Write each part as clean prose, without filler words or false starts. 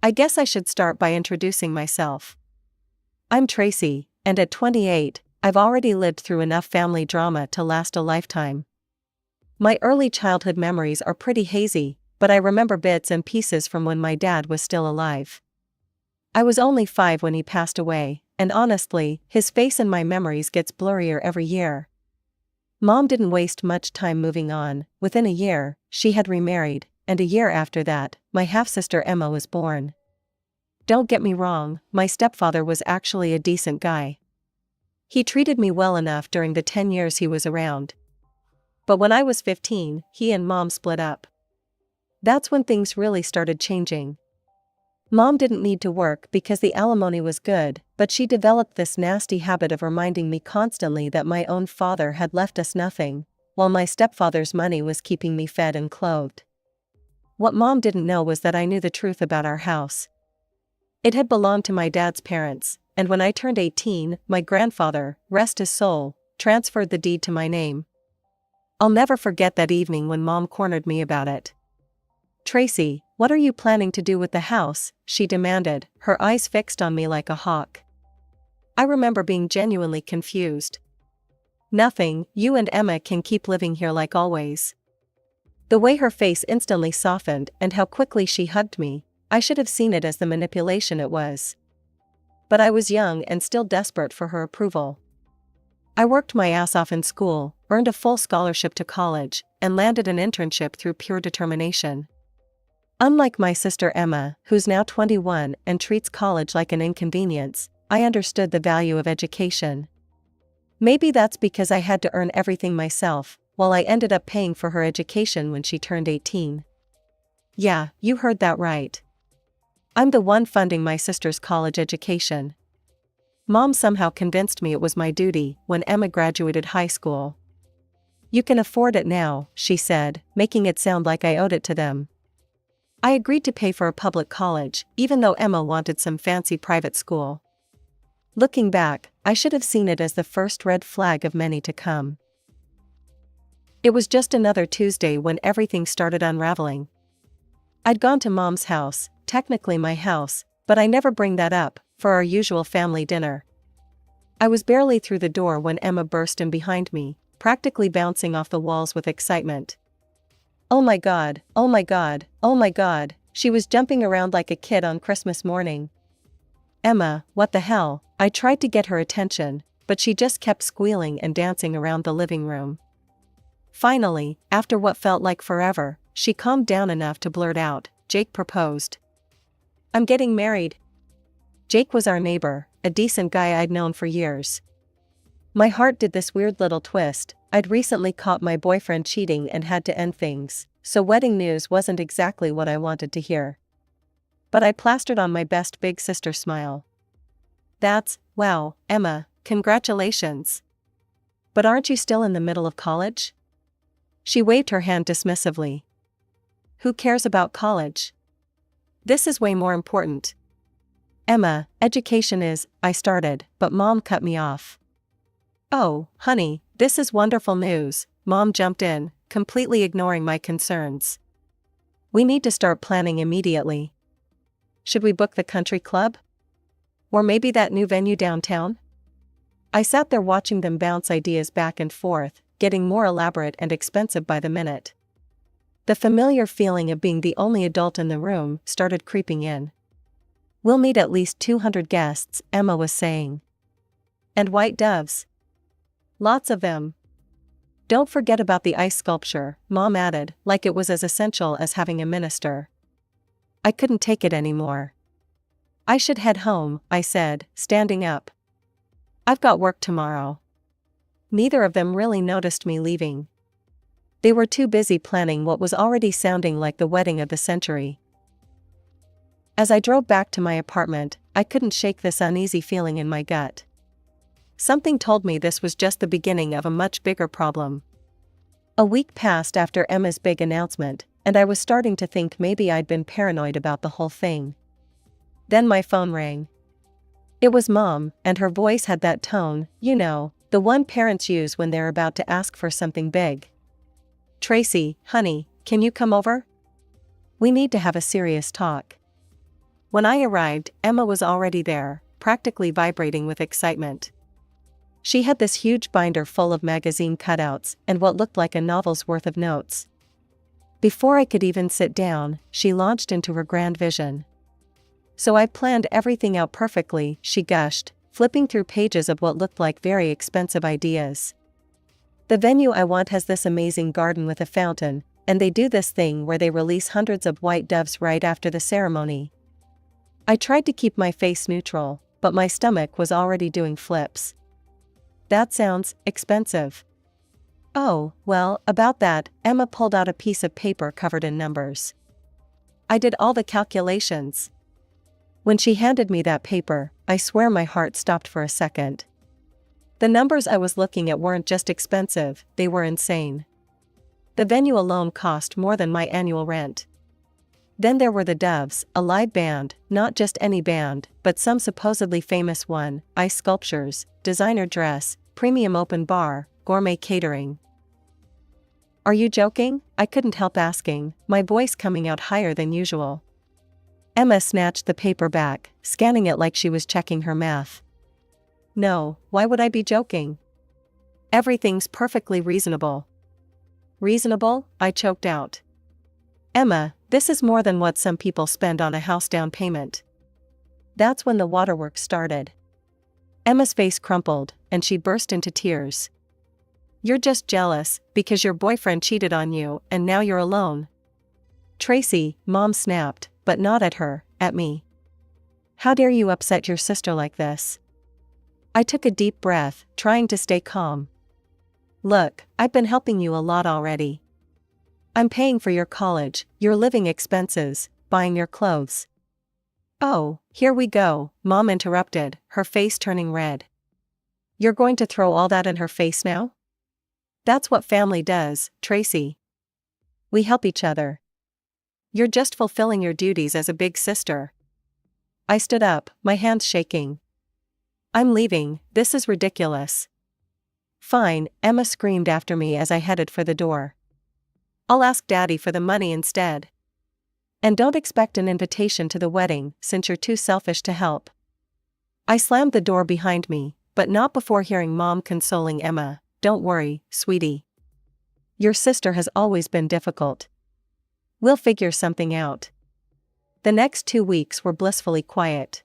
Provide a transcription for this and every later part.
I guess I should start by introducing myself. I'm Tracy, and at 28, I've already lived through enough family drama to last a lifetime. My early childhood memories are pretty hazy, but I remember bits and pieces from when my dad was still alive. I was only 5 when he passed away, and honestly, his face in my memories gets blurrier every year. Mom didn't waste much time moving on. Within a year, she had remarried, and a year after that, my half-sister Emma was born. Don't get me wrong, my stepfather was actually a decent guy. He treated me well enough during the 10 years he was around. But when I was 15, he and Mom split up. That's when things really started changing. Mom didn't need to work because the alimony was good, but she developed this nasty habit of reminding me constantly that my own father had left us nothing, while my stepfather's money was keeping me fed and clothed. What Mom didn't know was that I knew the truth about our house. It had belonged to my dad's parents, and when I turned 18, my grandfather, rest his soul, transferred the deed to my name. I'll never forget that evening when Mom cornered me about it. "Tracy, what are you planning to do with the house?" she demanded, her eyes fixed on me like a hawk. I remember being genuinely confused. "Nothing, you and Emma can keep living here like always." The way her face instantly softened and how quickly she hugged me, I should have seen it as the manipulation it was. But I was young and still desperate for her approval. I worked my ass off in school, earned a full scholarship to college, and landed an internship through pure determination. Unlike my sister Emma, who's now 21 and treats college like an inconvenience, I understood the value of education. Maybe that's because I had to earn everything myself, while I ended up paying for her education when she turned 18. Yeah, you heard that right. I'm the one funding my sister's college education. Mom somehow convinced me it was my duty when Emma graduated high school. "You can afford it now," she said, making it sound like I owed it to them. I agreed to pay for a public college, even though Emma wanted some fancy private school. Looking back, I should have seen it as the first red flag of many to come. It was just another Tuesday when everything started unraveling. I'd gone to Mom's house, technically my house, but I never bring that up, for our usual family dinner. I was barely through the door when Emma burst in behind me, practically bouncing off the walls with excitement. Oh my God, oh my God, oh my God, she was jumping around like a kid on Christmas morning. "Emma, what the hell?" I tried to get her attention, but she just kept squealing and dancing around the living room. Finally, after what felt like forever, she calmed down enough to blurt out, "Jake proposed. I'm getting married." Jake was our neighbor, a decent guy I'd known for years. My heart did this weird little twist. I'd recently caught my boyfriend cheating and had to end things, so wedding news wasn't exactly what I wanted to hear. But I plastered on my best big sister smile. Wow, Emma, congratulations. But aren't you still in the middle of college?" She waved her hand dismissively. "Who cares about college? This is way more important." "Emma, education is," I started, but Mom cut me off. "Oh, honey, this is wonderful news," Mom jumped in, completely ignoring my concerns. "We need to start planning immediately. Should we book the country club? Or maybe that new venue downtown?" I sat there watching them bounce ideas back and forth, getting more elaborate and expensive by the minute. The familiar feeling of being the only adult in the room started creeping in. "We'll need at least 200 guests," Emma was saying. "And white doves. Lots of them. Don't forget about the ice sculpture," Mom added, like it was as essential as having a minister. I couldn't take it anymore. "I should head home," I said, standing up. "I've got work tomorrow." Neither of them really noticed me leaving. They were too busy planning what was already sounding like the wedding of the century. As I drove back to my apartment, I couldn't shake this uneasy feeling in my gut. Something told me this was just the beginning of a much bigger problem. A week passed after Emma's big announcement, and I was starting to think maybe I'd been paranoid about the whole thing. Then my phone rang. It was Mom, and her voice had that tone, you know, the one parents use when they're about to ask for something big. "Tracy, honey, can you come over? We need to have a serious talk." When I arrived, Emma was already there, practically vibrating with excitement. She had this huge binder full of magazine cutouts and what looked like a novel's worth of notes. Before I could even sit down, she launched into her grand vision. "So I planned everything out perfectly," she gushed, flipping through pages of what looked like very expensive ideas. "The venue I want has this amazing garden with a fountain, and they do this thing where they release hundreds of white doves right after the ceremony." I tried to keep my face neutral, but my stomach was already doing flips. "That sounds expensive." "Oh, well, about that." Emma pulled out a piece of paper covered in numbers. "I did all the calculations." When she handed me that paper, I swear my heart stopped for a second. The numbers I was looking at weren't just expensive, they were insane. The venue alone cost more than my annual rent. Then there were the doves, a live band, not just any band, but some supposedly famous one, ice sculptures, designer dress, premium open bar, gourmet catering. "Are you joking?" I couldn't help asking, my voice coming out higher than usual. Emma snatched the paper back, scanning it like she was checking her math. "No, why would I be joking? Everything's perfectly reasonable." "Reasonable?" I choked out. "Emma, this is more than what some people spend on a house down payment." That's when the waterworks started. Emma's face crumpled, and she burst into tears. "You're just jealous, because your boyfriend cheated on you, and now you're alone." "Tracy," Mom snapped, but not at her, at me. "How dare you upset your sister like this?" I took a deep breath, trying to stay calm. "Look, I've been helping you a lot already. I'm paying for your college, your living expenses, buying your clothes." "Oh, here we go," Mom interrupted, her face turning red. "You're going to throw all that in her face now?" "That's what family does, Tracy. We help each other. You're just fulfilling your duties as a big sister." I stood up, my hands shaking. "I'm leaving, this is ridiculous." "Fine," Emma screamed after me as I headed for the door. "I'll ask Daddy for the money instead. And don't expect an invitation to the wedding, since you're too selfish to help." I slammed the door behind me, but not before hearing Mom consoling Emma, "Don't worry, sweetie. Your sister has always been difficult. We'll figure something out." The next 2 weeks were blissfully quiet.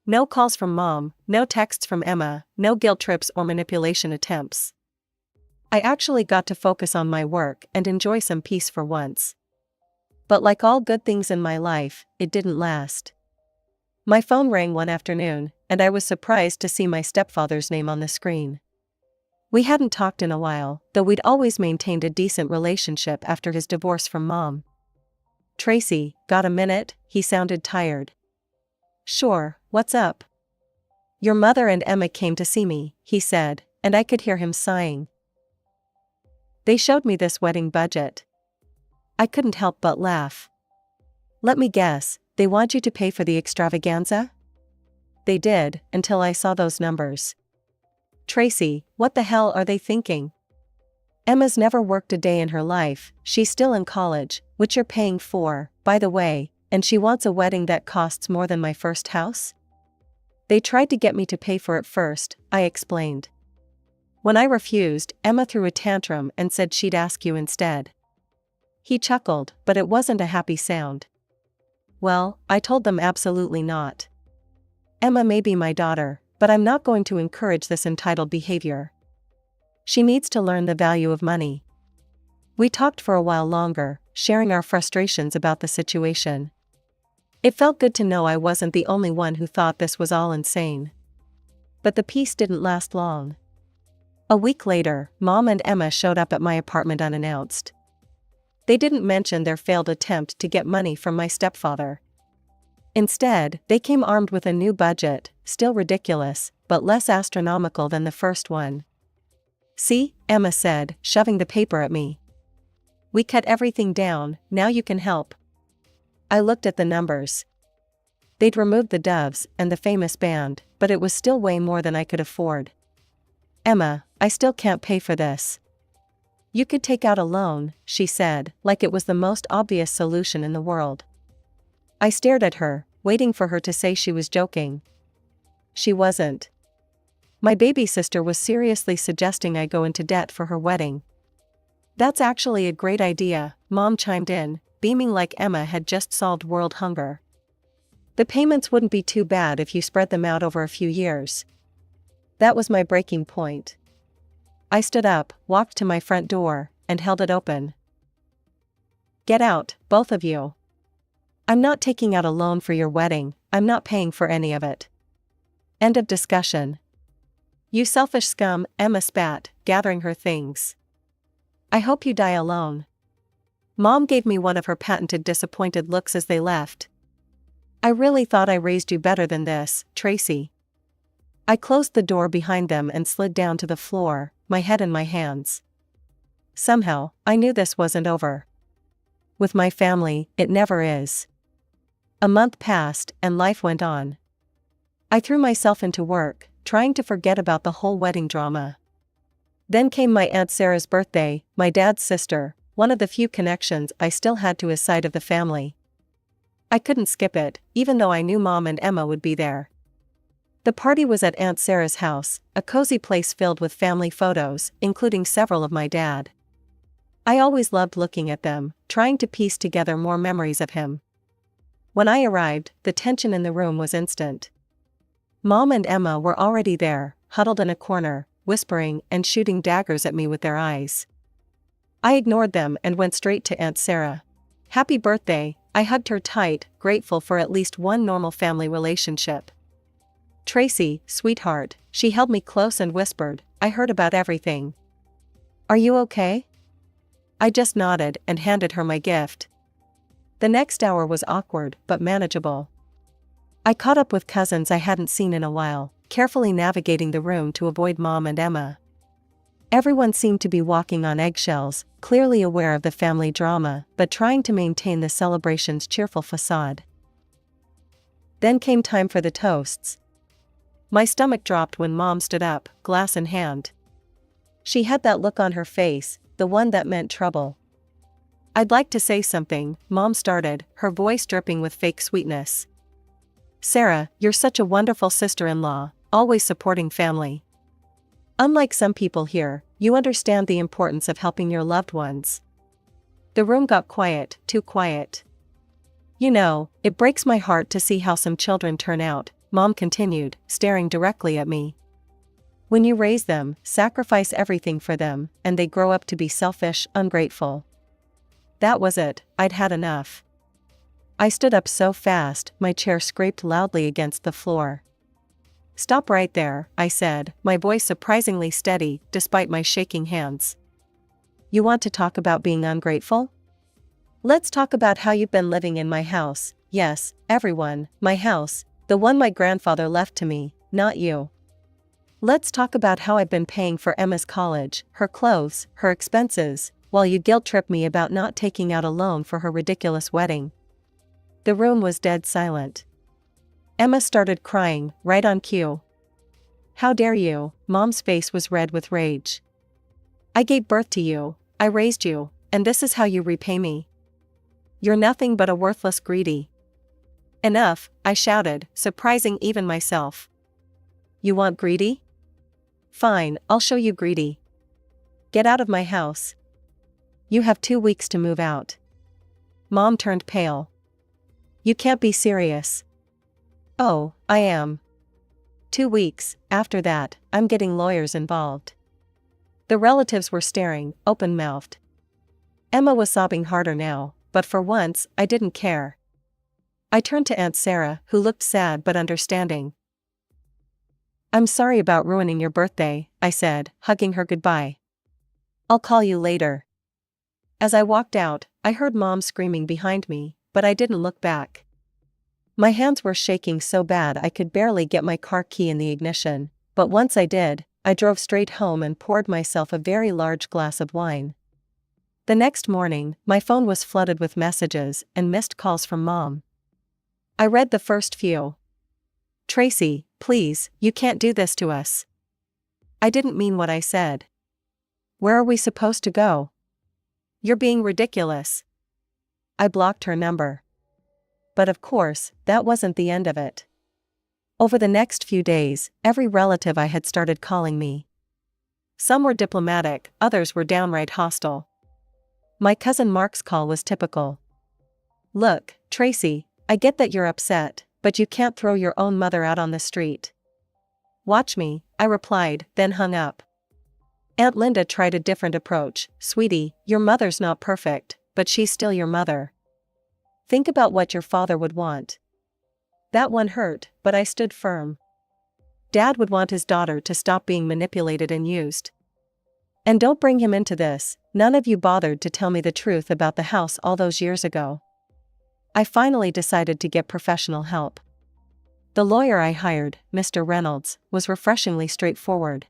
No calls from Mom, no texts from Emma, no guilt trips or manipulation attempts. I actually got to focus on my work and enjoy some peace for once. But like all good things in my life, it didn't last. My phone rang one afternoon, and I was surprised to see my stepfather's name on the screen. We hadn't talked in a while, though we'd always maintained a decent relationship after his divorce from Mom. "Tracy, got a minute?" He sounded tired. "Sure, what's up?" "Your mother and Emma came to see me," he said, and I could hear him sighing. "They showed me this wedding budget." I couldn't help but laugh. "Let me guess, they want you to pay for the extravaganza?" They did, until I saw those numbers. "Tracy, what the hell are they thinking? Emma's never worked a day in her life, she's still in college, which you're paying for, by the way, and she wants a wedding that costs more than my first house?" "They tried to get me to pay for it first," I explained. "When I refused, Emma threw a tantrum and said she'd ask you instead." He chuckled, but it wasn't a happy sound. "Well, I told them absolutely not. Emma may be my daughter, but I'm not going to encourage this entitled behavior. She needs to learn the value of money." We talked for a while longer, sharing our frustrations about the situation. It felt good to know I wasn't the only one who thought this was all insane. But the peace didn't last long. A week later, Mom and Emma showed up at my apartment unannounced. They didn't mention their failed attempt to get money from my stepfather. Instead, they came armed with a new budget, still ridiculous, but less astronomical than the first one. "See," Emma said, shoving the paper at me. "We cut everything down, now you can help." I looked at the numbers. They'd removed the doves and the famous band, but it was still way more than I could afford. "Emma, I still can't pay for this." "You could take out a loan," she said, like it was the most obvious solution in the world. I stared at her, waiting for her to say she was joking. She wasn't. My baby sister was seriously suggesting I go into debt for her wedding. That's actually a great idea, Mom chimed in, beaming like Emma had just solved world hunger. The payments wouldn't be too bad if you spread them out over a few years. That was my breaking point. I stood up, walked to my front door, and held it open. Get out, both of you. I'm not taking out a loan for your wedding, I'm not paying for any of it. End of discussion. You selfish scum, Emma spat, gathering her things. I hope you die alone. Mom gave me one of her patented disappointed looks as they left. I really thought I raised you better than this, Tracy. I closed the door behind them and slid down to the floor, my head in my hands. Somehow, I knew this wasn't over. With my family, it never is. A month passed, and life went on. I threw myself into work, trying to forget about the whole wedding drama. Then came my Aunt Sarah's birthday, my dad's sister, one of the few connections I still had to his side of the family. I couldn't skip it, even though I knew Mom and Emma would be there. The party was at Aunt Sarah's house, a cozy place filled with family photos, including several of my dad. I always loved looking at them, trying to piece together more memories of him. When I arrived, the tension in the room was instant. Mom and Emma were already there, huddled in a corner, whispering and shooting daggers at me with their eyes. I ignored them and went straight to Aunt Sarah. Happy birthday, I hugged her tight, grateful for at least one normal family relationship. Tracy, sweetheart, she held me close and whispered, I heard about everything. Are you okay? I just nodded and handed her my gift. The next hour was awkward, but manageable. I caught up with cousins I hadn't seen in a while, carefully navigating the room to avoid Mom and Emma. Everyone seemed to be walking on eggshells, clearly aware of the family drama, but trying to maintain the celebration's cheerful facade. Then came time for the toasts. My stomach dropped when Mom stood up, glass in hand. She had that look on her face, the one that meant trouble. I'd like to say something, Mom started, her voice dripping with fake sweetness. Sarah, you're such a wonderful sister-in-law, always supporting family. Unlike some people here, you understand the importance of helping your loved ones. The room got quiet, too quiet. You know, it breaks my heart to see how some children turn out, Mom continued, staring directly at me. When you raise them, sacrifice everything for them, and they grow up to be selfish, ungrateful. That was it, I'd had enough. I stood up so fast, my chair scraped loudly against the floor. Stop right there, I said, my voice surprisingly steady, despite my shaking hands. You want to talk about being ungrateful? Let's talk about how you've been living in my house. Yes, everyone, my house, the one my grandfather left to me, not you. Let's talk about how I've been paying for Emma's college, her clothes, her expenses, while you guilt-trip me about not taking out a loan for her ridiculous wedding. The room was dead silent. Emma started crying, right on cue. How dare you? Mom's face was red with rage. I gave birth to you, I raised you, and this is how you repay me. You're nothing but a worthless greedy. Enough, I shouted, surprising even myself. You want greedy? Fine, I'll show you greedy. Get out of my house. You have 2 weeks to move out. Mom turned pale. You can't be serious. Oh, I am. 2 weeks, after that, I'm getting lawyers involved. The relatives were staring, open-mouthed. Emma was sobbing harder now, but for once, I didn't care. I turned to Aunt Sarah, who looked sad but understanding. I'm sorry about ruining your birthday, I said, hugging her goodbye. I'll call you later. As I walked out, I heard Mom screaming behind me, but I didn't look back. My hands were shaking so bad I could barely get my car key in the ignition, but once I did, I drove straight home and poured myself a very large glass of wine. The next morning, my phone was flooded with messages and missed calls from Mom. I read the first few. Tracy, please, you can't do this to us. I didn't mean what I said. Where are we supposed to go? You're being ridiculous. I blocked her number. but of course, that wasn't the end of it. Over the next few days, every relative I had started calling me. Some were diplomatic, others were downright hostile. My cousin Mark's call was typical. "Look, Tracy, I get that you're upset, but you can't throw your own mother out on the street." "Watch me," I replied, then hung up. Aunt Linda tried a different approach. "Sweetie, your mother's not perfect, but she's still your mother. Think about what your father would want." That one hurt, but I stood firm. Dad would want his daughter to stop being manipulated and used. "And don't bring him into this, none of you bothered to tell me the truth about the house all those years ago." I finally decided to get professional help. The lawyer I hired, Mr. Reynolds, was refreshingly straightforward.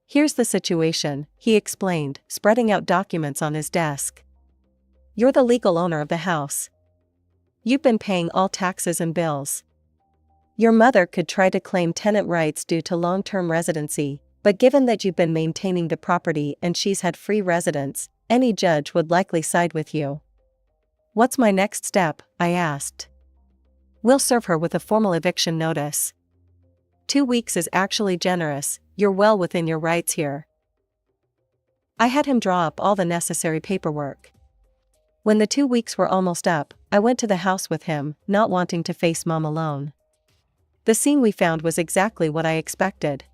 "Here's the situation," he explained, spreading out documents on his desk. "You're the legal owner of the house. You've been paying all taxes and bills. Your mother could try to claim tenant rights due to long-term residency, but given that you've been maintaining the property and she's had free residence, any judge would likely side with you." "What's my next step?" I asked. "We'll serve her with a formal eviction notice." 2 weeks is actually generous, you're well within your rights here. I had him draw up all the necessary paperwork. When the 2 weeks were almost up, I went to the house with him, not wanting to face Mom alone. The scene we found was exactly what I expected.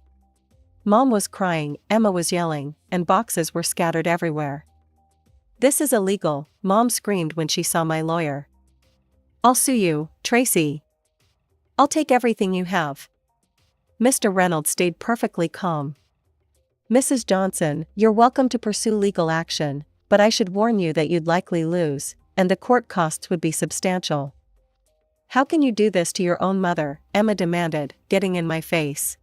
Mom was crying, Emma was yelling, and boxes were scattered everywhere. "This is illegal," Mom screamed when she saw my lawyer. "I'll sue you, Tracy. I'll take everything you have." Mr. Reynolds stayed perfectly calm. "Mrs. Johnson, you're welcome to pursue legal action, but I should warn you that you'd likely lose, and the court costs would be substantial." "How can you do this to your own mother?" Emma demanded, getting in my face.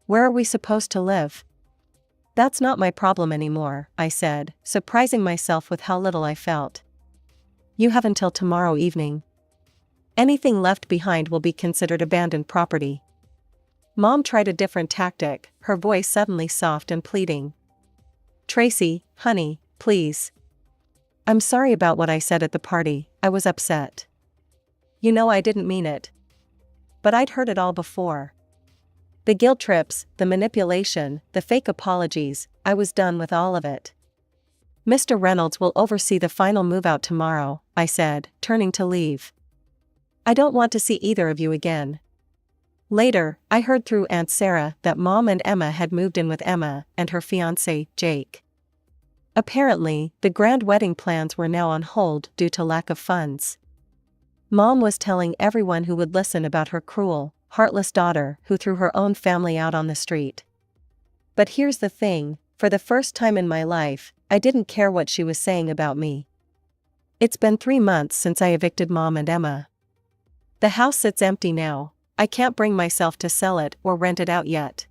"Where are we supposed to live?" "That's not my problem anymore," I said, surprising myself with how little I felt. "You have until tomorrow evening. Anything left behind will be considered abandoned property." Mom tried a different tactic, her voice suddenly soft and pleading. "Tracy, honey, please. I'm sorry about what I said at the party, I was upset. You know I didn't mean it. But I'd heard it all before. The guilt trips, the manipulation, the fake apologies, I was done with all of it. Mr. Reynolds will oversee the final move out tomorrow," I said, turning to leave. "I don't want to see either of you again." Later, I heard through Aunt Sarah that Mom and Emma had moved in with Emma and her fiancé, Jake. Apparently, the grand wedding plans were now on hold due to lack of funds. Mom was telling everyone who would listen about her cruel, heartless daughter who threw her own family out on the street. But here's the thing, for the first time in my life, I didn't care what she was saying about me. It's been 3 months since I evicted Mom and Emma. The house sits empty now. I can't bring myself to sell it or rent it out yet.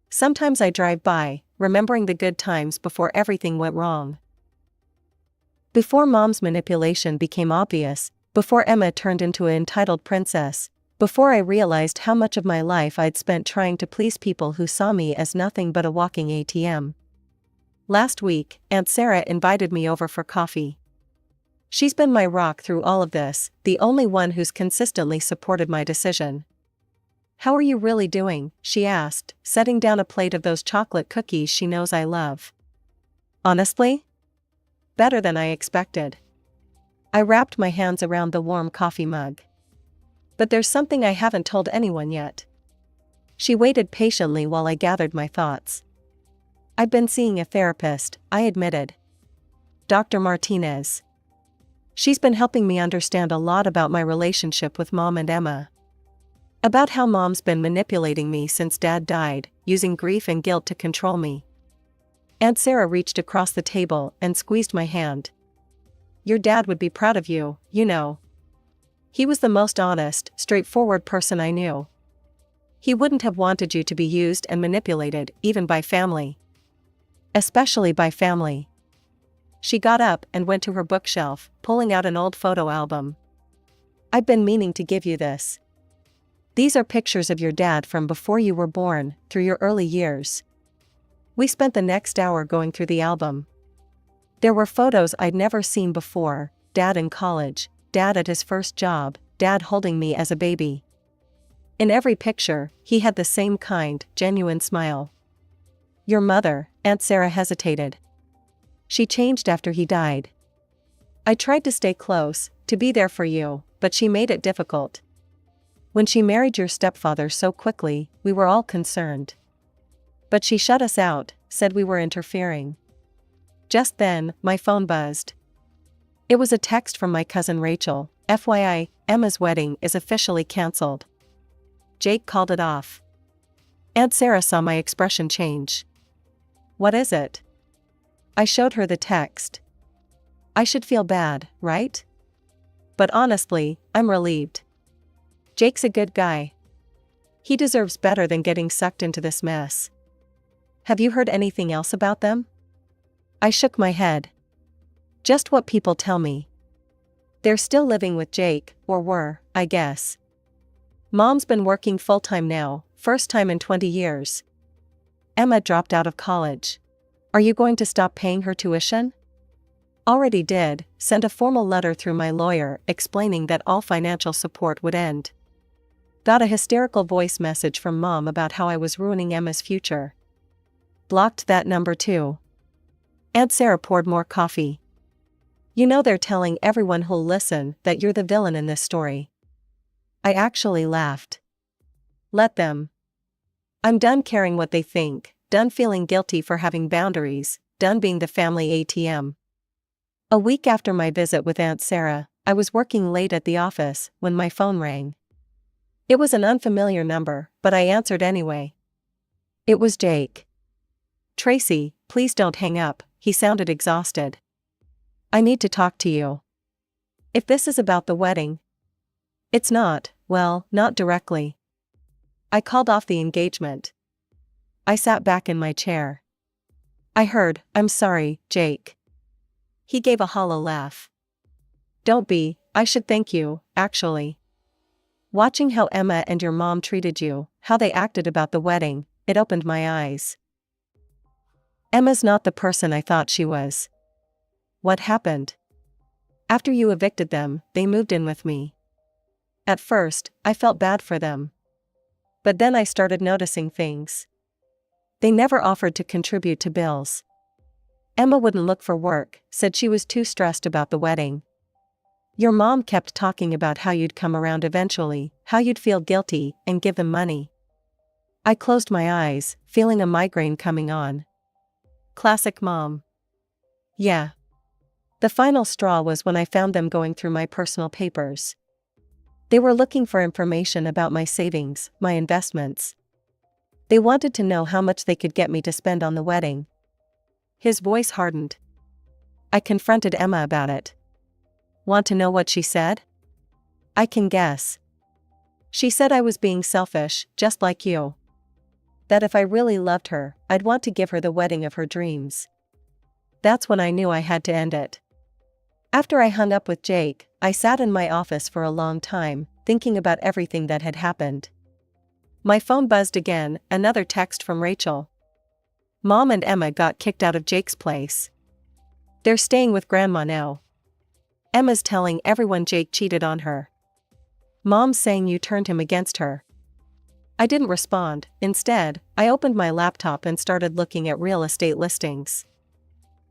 Sometimes I drive by, remembering the good times before everything went wrong. Before Mom's manipulation became obvious, before Emma turned into an entitled princess, before I realized how much of my life I'd spent trying to please people who saw me as nothing but a walking ATM. Last week, Aunt Sarah invited me over for coffee. She's been my rock through all of this, the only one who's consistently supported my decision. "How are you really doing?" she asked, setting down a plate of those chocolate cookies she knows I love. "Honestly? Better than I expected." I wrapped my hands around the warm coffee mug. "But there's something I haven't told anyone yet." She waited patiently while I gathered my thoughts. "I've been seeing a therapist," I admitted. "Dr. Martinez. She's been helping me understand a lot about my relationship with Mom and Emma. About how Mom's been manipulating me since Dad died, using grief and guilt to control me." Aunt Sarah reached across the table and squeezed my hand. "Your dad would be proud of you, you know. He was the most honest, straightforward person I knew. He wouldn't have wanted you to be used and manipulated, even by family. Especially by family." She got up and went to her bookshelf, pulling out an old photo album. "I've been meaning to give you this. These are pictures of your dad from before you were born, through your early years." We spent the next hour going through the album. There were photos I'd never seen before: Dad in college, Dad at his first job, Dad holding me as a baby. In every picture, he had the same kind, genuine smile. Your mother, Aunt Sarah hesitated. She changed after he died. I tried to stay close, to be there for you, but she made it difficult. When she married your stepfather so quickly, we were all concerned. But she shut us out, said we were interfering. Just then, my phone buzzed. It was a text from my cousin Rachel. FYI, Emma's wedding is officially cancelled. Jake called it off. Aunt Sarah saw my expression change. What is it? I showed her the text. I should feel bad, right? But honestly, I'm relieved. Jake's a good guy. He deserves better than getting sucked into this mess. Have you heard anything else about them? I shook my head. Just what people tell me. They're still living with Jake, or were, I guess. Mom's been working full-time now, first time in 20 years. Emma dropped out of college. Are you going to stop paying her tuition? Already did, sent a formal letter through my lawyer explaining that all financial support would end. Got a hysterical voice message from Mom about how I was ruining Emma's future. Blocked that number too. Aunt Sarah poured more coffee. You know they're telling everyone who'll listen that you're the villain in this story. I actually laughed. Let them. I'm done caring what they think, done feeling guilty for having boundaries, done being the family ATM. A week after my visit with Aunt Sarah, I was working late at the office when my phone rang. It was an unfamiliar number, but I answered anyway. It was Jake. Tracy, please don't hang up, he sounded exhausted. I need to talk to you. If this is about the wedding. It's not, well, not directly. I called off the engagement. I sat back in my chair. I heard, I'm sorry, Jake. He gave a hollow laugh. Don't be, I should thank you, actually. Watching how Emma and your mom treated you, how they acted about the wedding, it opened my eyes. Emma's not the person I thought she was. What happened? After you evicted them, they moved in with me. At first, I felt bad for them. But then I started noticing things. They never offered to contribute to bills. Emma wouldn't look for work, said she was too stressed about the wedding. Your mom kept talking about how you'd come around eventually, how you'd feel guilty, and give them money. I closed my eyes, feeling a migraine coming on. Classic mom. Yeah. The final straw was when I found them going through my personal papers. They were looking for information about my savings, my investments. They wanted to know how much they could get me to spend on the wedding. His voice hardened. I confronted Emma about it. Want to know what she said? I can guess. She said I was being selfish, just like you. That if I really loved her, I'd want to give her the wedding of her dreams. That's when I knew I had to end it. After I hung up with Jake, I sat in my office for a long time, thinking about everything that had happened. My phone buzzed again, another text from Rachel. Mom and Emma got kicked out of Jake's place. They're staying with Grandma now. Emma's telling everyone Jake cheated on her. Mom's saying you turned him against her. I didn't respond. Instead, I opened my laptop and started looking at real estate listings.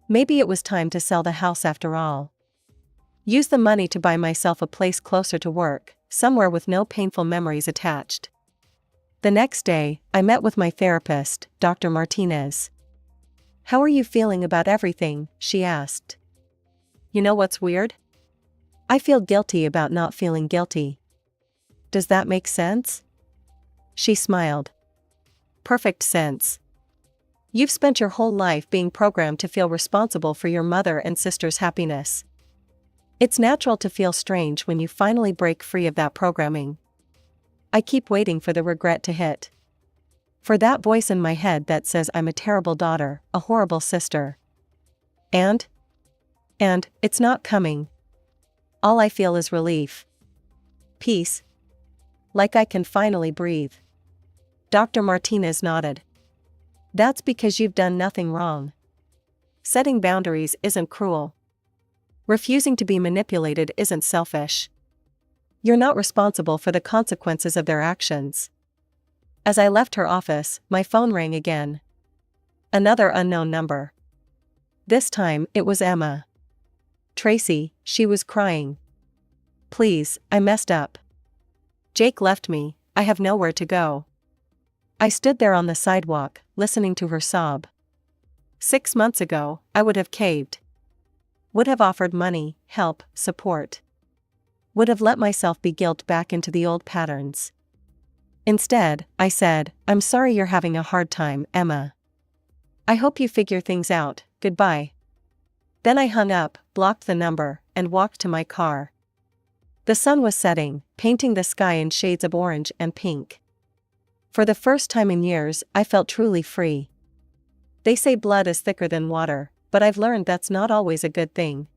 Maybe it was time to sell the house after all. Use the money to buy myself a place closer to work, somewhere with no painful memories attached. The next day, I met with my therapist, Dr. Martinez. How are you feeling about everything? She asked. You know what's weird? I feel guilty about not feeling guilty. Does that make sense? She smiled. Perfect sense. You've spent your whole life being programmed to feel responsible for your mother and sister's happiness. It's natural to feel strange when you finally break free of that programming. I keep waiting for the regret to hit. For that voice in my head that says I'm a terrible daughter, a horrible sister. And it's not coming. All I feel is relief. Peace. Like I can finally breathe. Dr. Martinez nodded. That's because you've done nothing wrong. Setting boundaries isn't cruel. Refusing to be manipulated isn't selfish. You're not responsible for the consequences of their actions. As I left her office, my phone rang again. Another unknown number. This time, it was Emma. "Tracy," she was crying. "Please, I messed up. Jake left me, I have nowhere to go." I stood there on the sidewalk, listening to her sob. 6 months ago, I would have caved. Would have offered money, help, support. Would have let myself be guilt back into the old patterns. Instead, I said, "I'm sorry you're having a hard time, Emma. I hope you figure things out, goodbye." Then I hung up, blocked the number, and walked to my car. The sun was setting, painting the sky in shades of orange and pink. For the first time in years, I felt truly free. They say blood is thicker than water, but I've learned that's not always a good thing.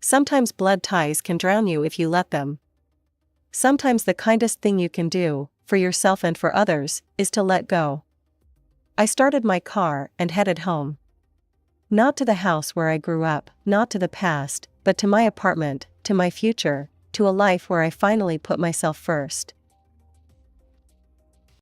Sometimes blood ties can drown you if you let them. Sometimes the kindest thing you can do, for yourself and for others, is to let go. I started my car and headed home. Not to the house where I grew up, not to the past, but to my apartment, to my future, to a life where I finally put myself first.